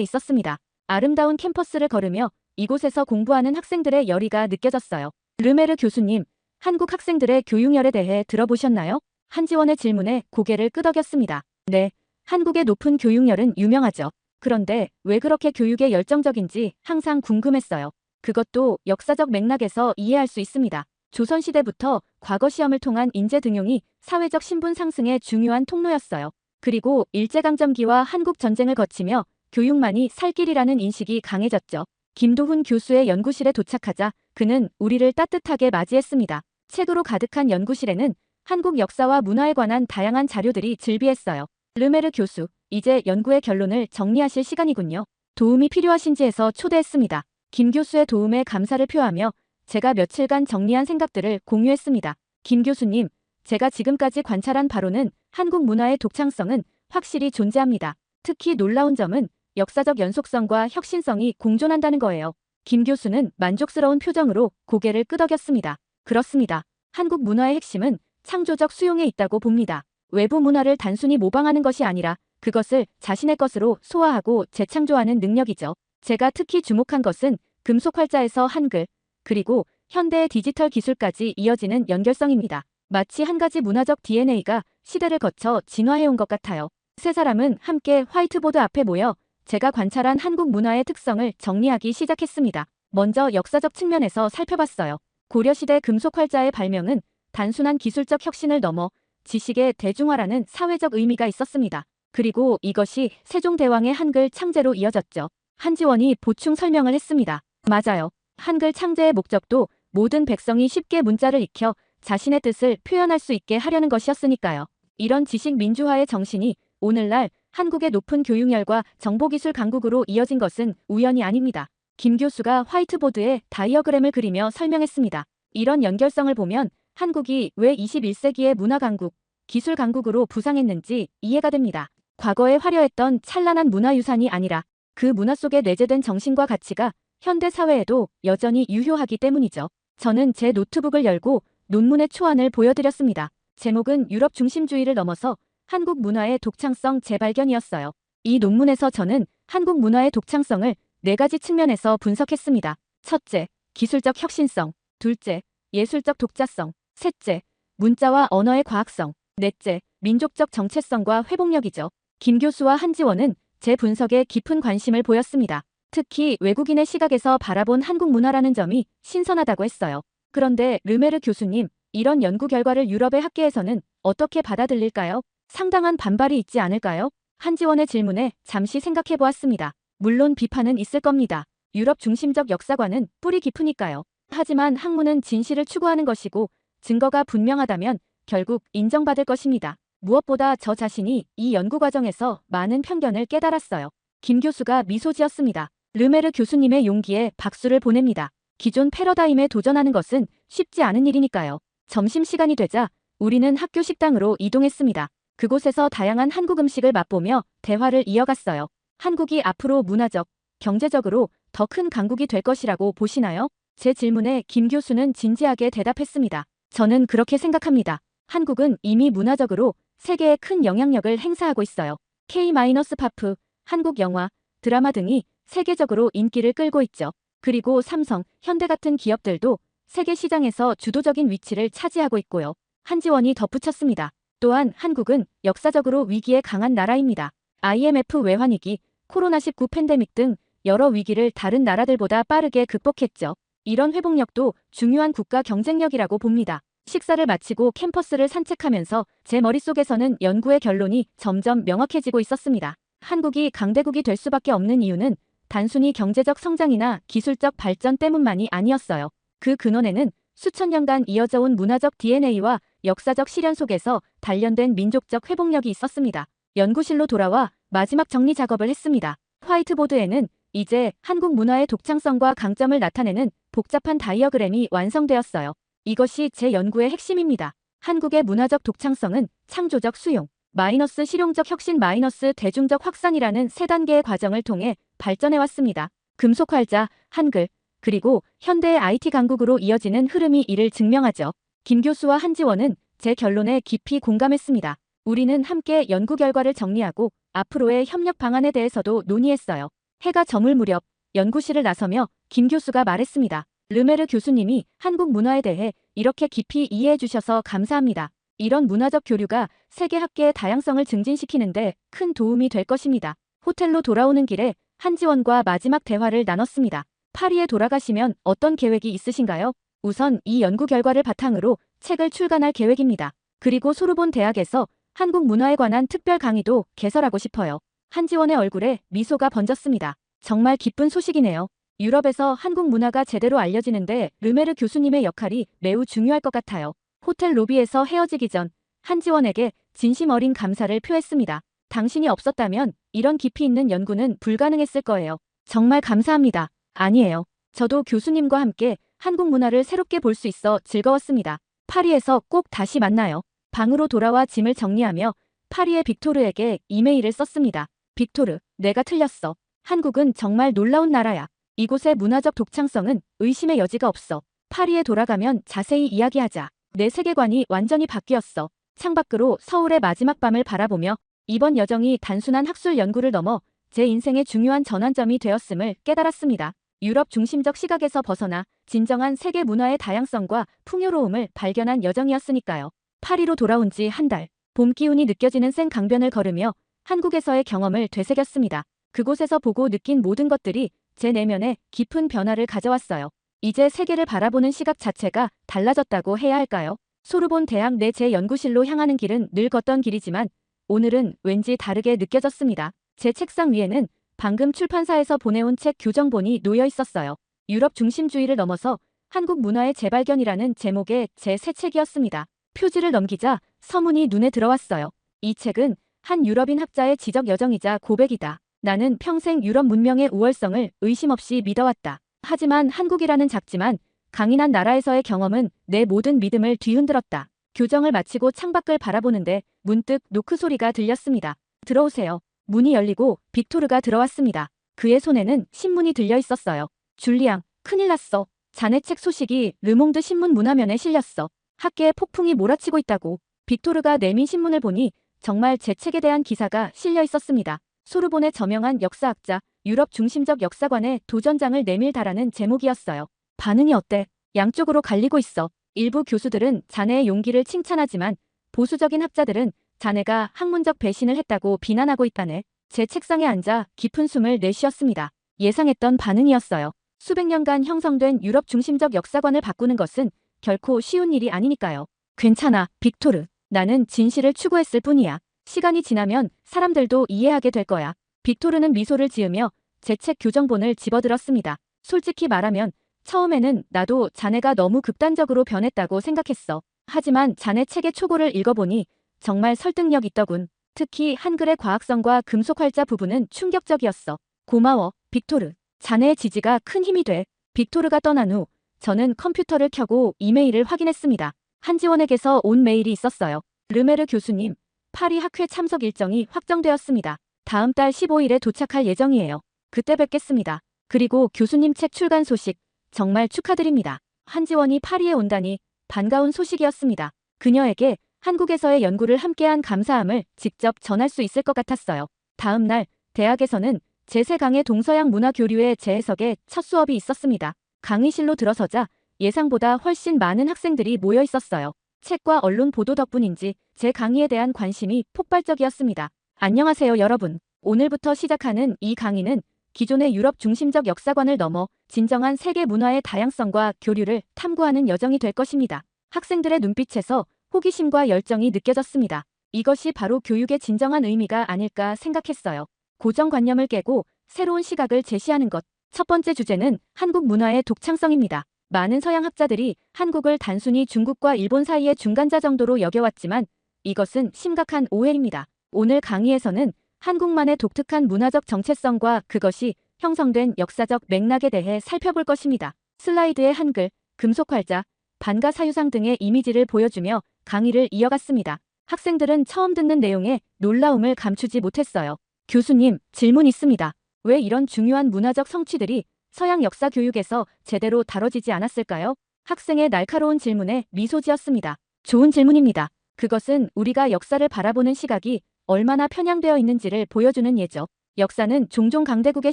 있었습니다. 아름다운 캠퍼스를 걸으며 이곳에서 공부하는 학생들의 열의가 느껴졌어요. 르메르 교수님, 한국 학생들의 교육열에 대해 들어보셨나요? 한지원의 질문에 고개를 끄덕였습니다. 네, 한국의 높은 교육열은 유명하죠. 그런데 왜 그렇게 교육에 열정적인지 항상 궁금했어요. 그것도 역사적 맥락에서 이해할 수 있습니다. 조선시대부터 과거 시험을 통한 인재 등용이 사회적 신분 상승의 중요한 통로였어요. 그리고 일제강점기와 한국전쟁을 거치며 교육만이 살 길이라는 인식이 강해졌죠. 김도훈 교수의 연구실에 도착하자 그는 우리를 따뜻하게 맞이했습니다. 책으로 가득한 연구실에는 한국 역사와 문화에 관한 다양한 자료들이 즐비했어요. 르메르 교수, 이제 연구의 결론을 정리하실 시간이군요. 도움이 필요하신지 해서 초대했습니다. 김 교수의 도움에 감사를 표하며 제가 며칠간 정리한 생각들을 공유했습니다. 김 교수님, 제가 지금까지 관찰한 바로는 한국 문화의 독창성은 확실히 존재합니다. 특히 놀라운 점은 역사적 연속성과 혁신성이 공존한다는 거예요. 김 교수는 만족스러운 표정으로 고개를 끄덕였습니다. 그렇습니다. 한국 문화의 핵심은 창조적 수용에 있다고 봅니다. 외부 문화를 단순히 모방하는 것이 아니라 그것을 자신의 것으로 소화하고 재창조하는 능력이죠. 제가 특히 주목한 것은 금속 활자에서 한글, 그리고 현대의 디지털 기술까지 이어지는 연결성입니다. 마치 한 가지 문화적 DNA가 시대를 거쳐 진화해온 것 같아요. 세 사람은 함께 화이트보드 앞에 모여 제가 관찰한 한국 문화의 특성을 정리하기 시작했습니다. 먼저 역사적 측면에서 살펴봤어요. 고려시대 금속 활자의 발명은 단순한 기술적 혁신을 넘어 지식의 대중화라는 사회적 의미가 있었습니다. 그리고 이것이 세종대왕의 한글 창제로 이어졌죠. 한지원이 보충 설명을 했습니다. 맞아요. 한글 창제의 목적도 모든 백성이 쉽게 문자를 익혀 자신의 뜻을 표현할 수 있게 하려는 것이었으니까요. 이런 지식 민주화의 정신이 오늘날 한국의 높은 교육열과 정보기술 강국으로 이어진 것은 우연이 아닙니다. 김 교수가 화이트보드에 다이어그램을 그리며 설명했습니다. 이런 연결성을 보면 한국이 왜 21세기의 문화 강국, 기술 강국으로 부상했는지 이해가 됩니다. 과거에 화려했던 찬란한 문화유산이 아니라 그 문화 속에 내재된 정신과 가치가 현대 사회에도 여전히 유효하기 때문이죠. 저는 제 노트북을 열고 논문의 초안을 보여드렸습니다. 제목은 유럽 중심주의를 넘어서 한국 문화의 독창성 재발견이었어요. 이 논문에서 저는 한국 문화의 독창성을 4가지 측면에서 분석했습니다. 첫째, 기술적 혁신성. 둘째, 예술적 독자성. 셋째, 문자와 언어의 과학성. 넷째, 민족적 정체성과 회복력이죠. 김 교수와 한지원은 제 분석에 깊은 관심을 보였습니다. 특히 외국인의 시각에서 바라본 한국 문화라는 점이 신선하다고 했어요. 그런데 르메르 교수님, 이런 연구 결과를 유럽의 학계에서는 어떻게 받아들일까요? 상당한 반발이 있지 않을까요? 한지원의 질문에 잠시 생각해 보았습니다. 물론 비판은 있을 겁니다. 유럽 중심적 역사관은 뿌리 깊으니까요. 하지만 학문은 진실을 추구하는 것이고 증거가 분명하다면 결국 인정받을 것입니다. 무엇보다 저 자신이 이 연구 과정에서 많은 편견을 깨달았어요. 김 교수가 미소 지었습니다. 르메르 교수님의 용기에 박수를 보냅니다. 기존 패러다임에 도전하는 것은 쉽지 않은 일이니까요. 점심시간이 되자 우리는 학교 식당으로 이동했습니다. 그곳에서 다양한 한국 음식을 맛보며 대화를 이어갔어요. 한국이 앞으로 문화적, 경제적으로 더 큰 강국이 될 것이라고 보시나요? 제 질문에 김 교수는 진지하게 대답했습니다. 저는 그렇게 생각합니다. 한국은 이미 문화적으로 세계에 큰 영향력을 행사하고 있어요. K-팝, 한국 영화, 드라마 등이 세계적으로 인기를 끌고 있죠. 그리고 삼성, 현대 같은 기업들도 세계 시장에서 주도적인 위치를 차지하고 있고요. 한지원이 덧붙였습니다. 또한 한국은 역사적으로 위기에 강한 나라입니다. IMF 외환위기, 코로나19 팬데믹 등 여러 위기를 다른 나라들보다 빠르게 극복했죠. 이런 회복력도 중요한 국가 경쟁력이라고 봅니다. 식사를 마치고 캠퍼스를 산책하면서 제 머릿속에서는 연구의 결론이 점점 명확해지고 있었습니다. 한국이 강대국이 될 수밖에 없는 이유는 단순히 경제적 성장이나 기술적 발전 때문만이 아니었어요. 그 근원에는 수천 년간 이어져 온 문화적 DNA와 역사적 시련 속에서 단련된 민족적 회복력이 있었습니다. 연구실로 돌아와 마지막 정리 작업을 했습니다. 화이트보드에는 이제 한국 문화의 독창성과 강점을 나타내는 복잡한 다이어그램이 완성되었어요. 이것이 제 연구의 핵심입니다. 한국의 문화적 독창성은 창조적 수용, 마이너스 실용적 혁신 마이너스 대중적 확산이라는 3단계의 과정을 통해 발전해왔습니다. 금속 활자, 한글, 그리고 현대의 IT 강국으로 이어지는 흐름이 이를 증명하죠. 김 교수와 한지원은 제 결론에 깊이 공감했습니다. 우리는 함께 연구 결과를 정리하고 앞으로의 협력 방안에 대해서도 논의했어요. 해가 저물 무렵 연구실을 나서며 김 교수가 말했습니다. 르메르 교수님이 한국 문화에 대해 이렇게 깊이 이해해 주셔서 감사합니다. 이런 문화적 교류가 세계 학계의 다양성을 증진시키는데 큰 도움이 될 것입니다. 호텔로 돌아오는 길에 한지원과 마지막 대화를 나눴습니다. 파리에 돌아가시면 어떤 계획이 있으신가요? 우선 이 연구 결과를 바탕으로 책을 출간할 계획입니다. 그리고 소르본 대학에서 한국 문화에 관한 특별 강의도 개설하고 싶어요. 한지원의 얼굴에 미소가 번졌습니다. 정말 기쁜 소식이네요. 유럽에서 한국 문화가 제대로 알려지는데 르메르 교수님의 역할이 매우 중요할 것 같아요. 호텔 로비에서 헤어지기 전 한지원에게 진심 어린 감사를 표했습니다. 당신이 없었다면 이런 깊이 있는 연구는 불가능했을 거예요. 정말 감사합니다. 아니에요. 저도 교수님과 함께 한국 문화를 새롭게 볼 수 있어 즐거웠습니다. 파리에서 꼭 다시 만나요. 방으로 돌아와 짐을 정리하며 파리의 빅토르에게 이메일을 썼습니다. 빅토르, 내가 틀렸어. 한국은 정말 놀라운 나라야. 이곳의 문화적 독창성은 의심의 여지가 없어. 파리에 돌아가면 자세히 이야기하자. 내 세계관이 완전히 바뀌었어. 창밖으로 서울의 마지막 밤을 바라보며 이번 여정이 단순한 학술 연구를 넘어 제 인생의 중요한 전환점이 되었음을 깨달았습니다. 유럽 중심적 시각에서 벗어나 진정한 세계 문화의 다양성과 풍요로움을 발견한 여정이었으니까요. 파리로 돌아온 지 한 달, 봄 기운이 느껴지는 생강변을 걸으며 한국에서의 경험을 되새겼습니다. 그곳에서 보고 느낀 모든 것들이 제 내면에 깊은 변화를 가져왔어요. 이제 세계를 바라보는 시각 자체가 달라졌다고 해야 할까요? 소르본 대학 내 제 연구실로 향하는 길은 늘 걷던 길이지만 오늘은 왠지 다르게 느껴졌습니다. 제 책상 위에는 방금 출판사에서 보내온 책 교정본이 놓여 있었어요. 유럽 중심주의를 넘어서 한국 문화의 재발견이라는 제목의 제 새 책이었습니다. 표지를 넘기자 서문이 눈에 들어왔어요. 이 책은 한 유럽인 학자의 지적 여정이자 고백이다. 나는 평생 유럽 문명의 우월성을 의심 없이 믿어왔다. 하지만 한국이라는 작지만 강인한 나라에서의 경험은 내 모든 믿음을 뒤흔들었다. 교정을 마치고 창밖을 바라보는데 문득 노크 소리가 들렸습니다. 들어오세요. 문이 열리고 빅토르가 들어왔습니다. 그의 손에는 신문이 들려 있었어요. 줄리앙, 큰일 났어. 자네 책 소식이 르몽드 신문 문화면에 실렸어. 학계에 폭풍이 몰아치고 있다고. 빅토르가 내민 신문을 보니 정말 제 책에 대한 기사가 실려 있었습니다. 소르본의 저명한 역사학자, 유럽 중심적 역사관의 도전장을 내밀다라는 제목이었어요. 반응이 어때? 양쪽으로 갈리고 있어. 일부 교수들은 자네의 용기를 칭찬하지만 보수적인 학자들은 자네가 학문적 배신을 했다고 비난하고 있다네. 제 책상에 앉아 깊은 숨을 내쉬었습니다. 예상했던 반응이었어요. 수백 년간 형성된 유럽 중심적 역사관을 바꾸는 것은 결코 쉬운 일이 아니니까요. 괜찮아, 빅토르. 나는 진실을 추구했을 뿐이야. 시간이 지나면 사람들도 이해하게 될 거야. 빅토르는 미소를 지으며 제 책 교정본을 집어들었습니다. 솔직히 말하면 처음에는 나도 자네가 너무 극단적으로 변했다고 생각했어. 하지만 자네 책의 초고를 읽어보니 정말 설득력 있더군. 특히 한글의 과학성과 금속 활자 부분은 충격적이었어. 고마워, 빅토르. 자네의 지지가 큰 힘이 돼. 빅토르가 떠난 후 저는 컴퓨터를 켜고 이메일을 확인했습니다. 한지원에게서 온 메일이 있었어요. 르메르 교수님, 파리 학회 참석 일정이 확정되었습니다. 다음 달 15일에 도착할 예정이에요. 그때 뵙겠습니다. 그리고 교수님 책 출간 소식 정말 축하드립니다. 한지원이 파리에 온다니 반가운 소식이었습니다. 그녀에게 한국에서의 연구를 함께한 감사함을 직접 전할 수 있을 것 같았어요. 다음 날 대학에서는 제3강의 동서양 문화 교류의 재해석의 첫 수업이 있었습니다. 강의실로 들어서자 예상보다 훨씬 많은 학생들이 모여 있었어요. 책과 언론 보도 덕분인지 제 강의에 대한 관심이 폭발적이었습니다. 안녕하세요 여러분. 오늘부터 시작하는 이 강의는 기존의 유럽 중심적 역사관을 넘어 진정한 세계 문화의 다양성과 교류를 탐구하는 여정이 될 것입니다. 학생들의 눈빛에서 호기심과 열정이 느껴졌습니다. 이것이 바로 교육의 진정한 의미가 아닐까 생각했어요. 고정관념을 깨고 새로운 시각을 제시하는 것. 첫 번째 주제는 한국 문화의 독창성입니다. 많은 서양 학자들이 한국을 단순히 중국과 일본 사이의 중간자 정도로 여겨왔지만 이것은 심각한 오해입니다. 오늘 강의에서는 한국만의 독특한 문화적 정체성과 그것이 형성된 역사적 맥락에 대해 살펴볼 것입니다. 슬라이드에 한글, 금속활자, 반가 사유상 등의 이미지를 보여주며 강의를 이어갔습니다. 학생들은 처음 듣는 내용에 놀라움을 감추지 못했어요. 교수님, 질문 있습니다. 왜 이런 중요한 문화적 성취들이 서양 역사 교육에서 제대로 다뤄지지 않았을까요? 학생의 날카로운 질문에 미소 지었습니다. 좋은 질문입니다. 그것은 우리가 역사를 바라보는 시각이 얼마나 편향되어 있는지를 보여주는 예죠. 역사는 종종 강대국의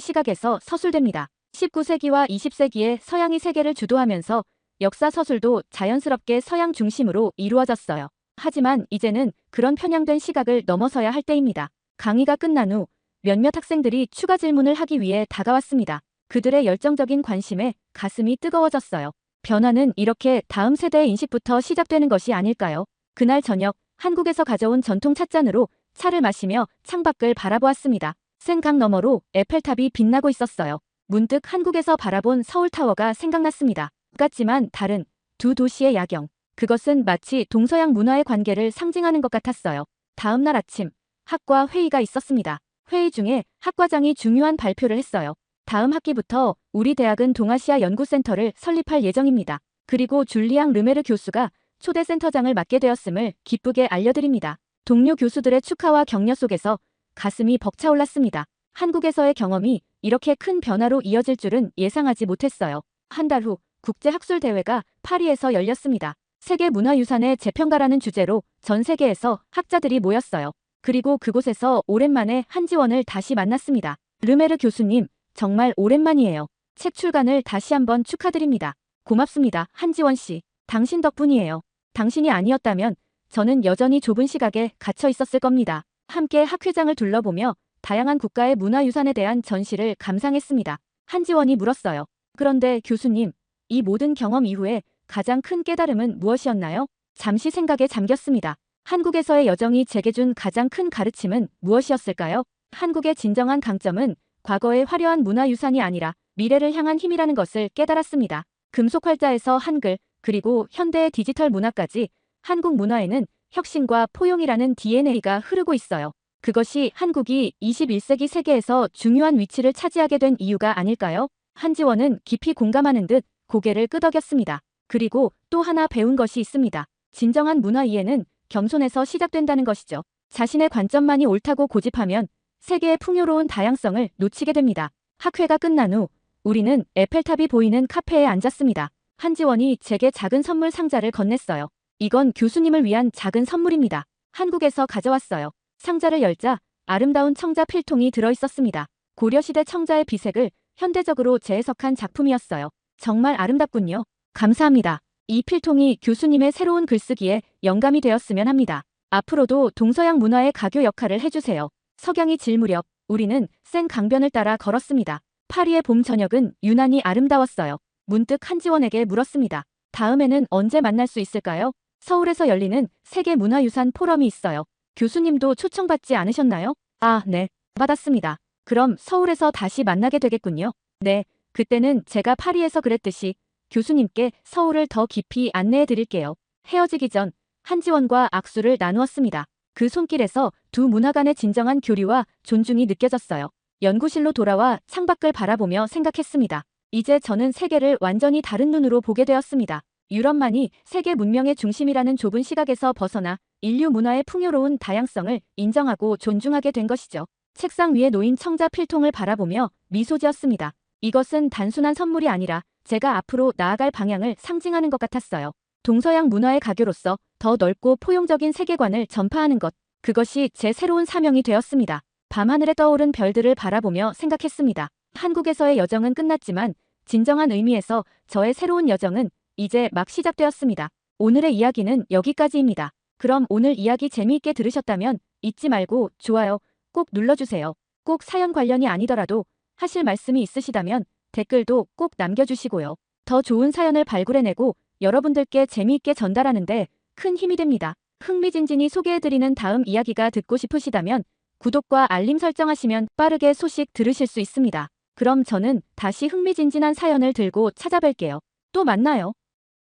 시각에서 서술됩니다. 19세기와 20세기에 서양이 세계를 주도하면서 역사 서술도 자연스럽게 서양 중심으로 이루어졌어요. 하지만 이제는 그런 편향된 시각을 넘어서야 할 때입니다. 강의가 끝난 후 몇몇 학생들이 추가 질문을 하기 위해 다가왔습니다. 그들의 열정적인 관심에 가슴이 뜨거워졌어요. 변화는 이렇게 다음 세대의 인식부터 시작되는 것이 아닐까요? 그날 저녁 한국에서 가져온 전통 찻잔으로 차를 마시며 창밖을 바라보았습니다. 센 강 너머로 에펠탑이 빛나고 있었어요. 문득 한국에서 바라본 서울타워가 생각났습니다. 똑같지만 다른 두 도시의 야경. 그것은 마치 동서양 문화의 관계를 상징하는 것 같았어요. 다음 날 아침 학과 회의가 있었습니다. 회의 중에 학과장이 중요한 발표를 했어요. 다음 학기부터 우리 대학은 동아시아 연구센터를 설립할 예정입니다. 그리고 줄리앙 르메르 교수가 초대 센터장을 맡게 되었음을 기쁘게 알려드립니다. 동료 교수들의 축하와 격려 속에서 가슴이 벅차올랐습니다. 한국에서의 경험이 이렇게 큰 변화로 이어질 줄은 예상하지 못했어요. 한 달 후 국제학술대회가 파리에서 열렸습니다. 세계문화유산의 재평가라는 주제로 전 세계에서 학자들이 모였어요. 그리고 그곳에서 오랜만에 한지원을 다시 만났습니다. 르메르 교수님, 정말 오랜만이에요. 책 출간을 다시 한번 축하드립니다. 고맙습니다, 한지원 씨. 당신 덕분이에요. 당신이 아니었다면 저는 여전히 좁은 시각에 갇혀 있었을 겁니다. 함께 학회장을 둘러보며 다양한 국가의 문화유산에 대한 전시를 감상했습니다. 한지원이 물었어요. 그런데 교수님, 이 모든 경험 이후에 가장 큰 깨달음은 무엇이었나요? 잠시 생각에 잠겼습니다. 한국에서의 여정이 제게 준 가장 큰 가르침은 무엇이었을까요? 한국의 진정한 강점은 과거의 화려한 문화유산이 아니라 미래를 향한 힘이라는 것을 깨달았습니다. 금속활자에서 한글, 그리고 현대의 디지털 문화까지 한국 문화에는 혁신과 포용이라는 DNA가 흐르고 있어요. 그것이 한국이 21세기 세계에서 중요한 위치를 차지하게 된 이유가 아닐까요? 한지원은 깊이 공감하는 듯 고개를 끄덕였습니다. 그리고 또 하나 배운 것이 있습니다. 진정한 문화 이해는 겸손에서 시작된다는 것이죠. 자신의 관점만이 옳다고 고집하면 세계의 풍요로운 다양성을 놓치게 됩니다. 학회가 끝난 후 우리는 에펠탑이 보이는 카페에 앉았습니다. 한지원이 제게 작은 선물 상자를 건넸어요. 이건 교수님을 위한 작은 선물입니다. 한국에서 가져왔어요. 상자를 열자 아름다운 청자 필통이 들어있었습니다. 고려시대 청자의 비색을 현대적으로 재해석한 작품이었어요. 정말 아름답군요. 감사합니다. 이 필통이 교수님의 새로운 글쓰기에 영감이 되었으면 합니다. 앞으로도 동서양 문화의 가교 역할을 해주세요. 석양이 질 무렵 우리는 센 강변을 따라 걸었습니다. 파리의 봄 저녁은 유난히 아름다웠어요. 문득 한지원에게 물었습니다. 다음에는 언제 만날 수 있을까요? 서울에서 열리는 세계문화유산 포럼이 있어요. 교수님도 초청받지 않으셨나요? 아, 네. 받았습니다. 그럼 서울에서 다시 만나게 되겠군요. 네. 그때는 제가 파리에서 그랬듯이 교수님께 서울을 더 깊이 안내해 드릴게요. 헤어지기 전 한지원과 악수를 나누었습니다. 그 손길에서 두 문화 간의 진정한 교류와 존중이 느껴졌어요. 연구실로 돌아와 창밖을 바라보며 생각했습니다. 이제 저는 세계를 완전히 다른 눈으로 보게 되었습니다. 유럽만이 세계 문명의 중심이라는 좁은 시각에서 벗어나 인류 문화의 풍요로운 다양성을 인정하고 존중하게 된 것이죠. 책상 위에 놓인 청자 필통을 바라보며 미소 지었습니다. 이것은 단순한 선물이 아니라 제가 앞으로 나아갈 방향을 상징하는 것 같았어요. 동서양 문화의 가교로서 더 넓고 포용적인 세계관을 전파하는 것, 그것이 제 새로운 사명이 되었습니다. 밤하늘에 떠오른 별들을 바라보며 생각했습니다. 한국에서의 여정은 끝났지만 진정한 의미에서 저의 새로운 여정은 이제 막 시작되었습니다. 오늘의 이야기는 여기까지입니다. 그럼 오늘 이야기 재미있게 들으셨다면 잊지 말고 좋아요 꼭 눌러주세요. 꼭 사연 관련이 아니더라도 하실 말씀이 있으시다면 댓글도 꼭 남겨주시고요. 더 좋은 사연을 발굴해내고 여러분들께 재미있게 전달하는데 큰 힘이 됩니다. 흥미진진히 소개해드리는 다음 이야기가 듣고 싶으시다면 구독과 알림 설정하시면 빠르게 소식 들으실 수 있습니다. 그럼 저는 다시 흥미진진한 사연을 들고 찾아뵐게요. 또 만나요.